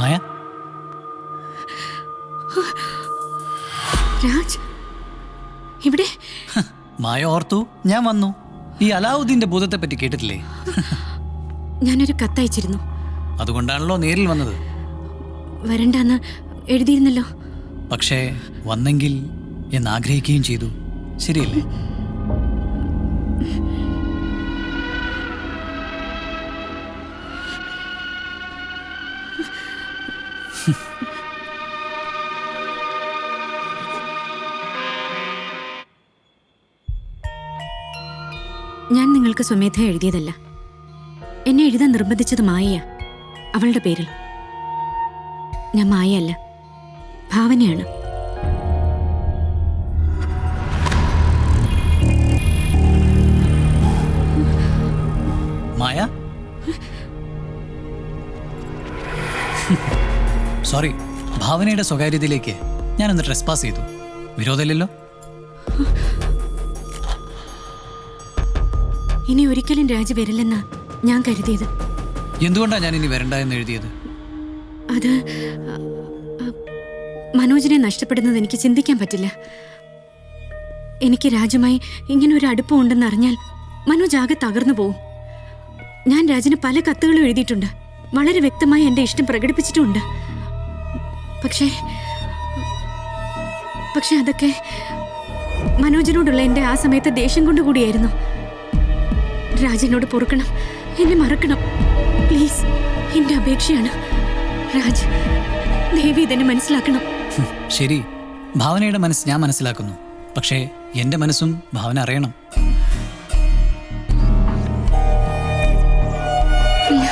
മായ, രാജ് ഇവിടെ? മായ ഓർത്തു ഞാൻ വന്നു. ഈ അലാവുദ്ദീന്റെ ഭൂതത്തെ പറ്റി കേട്ടിട്ടില്ലേ? ഞാനൊരു കത്തയച്ചിരുന്നു. അതുകൊണ്ടാണല്ലോ നേരിൽ വന്നത്. വരണ്ടാന്ന് എഴുതിയിരുന്നല്ലോ. പക്ഷേ വന്നെങ്കിൽ എന്ന് ആഗ്രഹിക്കുകയും ചെയ്തു. ശരിയല്ലേ? ഞാൻ നിങ്ങൾക്ക് സ്വമേധ എഴുതിയതല്ല. എന്നെ എഴുതാൻ നിർബന്ധിച്ചത് മായയാ. അവളുടെ പേരിൽ. ഞാൻ മായയല്ല, ഭാവനയാണ്. മായ, സോറി, ഭാവനയുടെ സ്വകാര്യതയിലേക്ക് ഞാനൊന്ന് ട്രെസ്പാസ് ചെയ്തു. വിരോധമില്ലല്ലോ? ഇനി ഒരിക്കലും രാജ് വരില്ലെന്നാ ഞാൻ കരുതിയത്. എന്തുകൊണ്ടാണ് ഞാൻ ഇനി വരണ്ട എന്ന് എഴുതിയത്? അത് മനോജിനെ നഷ്ടപ്പെടുന്നത് എനിക്ക് ചിന്തിക്കാൻ പറ്റില്ല. എനിക്ക് രാജുമായി ഇങ്ങനെ ഒരു അടുപ്പമുണ്ടെന്ന് അറിഞ്ഞാൽ മനോജ് ആകെ തകർന്നു പോവും. ഞാൻ രാജിന് പല കത്തുകളും എഴുതിയിട്ടുണ്ട്. വളരെ വ്യക്തമായി എൻ്റെ ഇഷ്ടം പ്രകടിപ്പിച്ചിട്ടുമുണ്ട്. പക്ഷേ അതൊക്കെ മനോജിനോടുള്ള എൻ്റെ ആ സമയത്തെ ദേഷ്യം കൊണ്ട് കൂടിയായിരുന്നു. രാജിനോട് പൊറുക്കണം, എന്നെ മറക്കണം, പ്ലീസ്. എൻ്റെ അപേക്ഷയാണ് രാജ്, ദേവി ഇതെന്നെ മനസ്സിലാക്കണം. ശരി, ഭാവനയുടെ മനസ്സ് ഞാൻ മനസ്സിലാക്കുന്നു. പക്ഷേ എൻ്റെ മനസ്സും ഭാവന അറിയണം. ഇല്ല,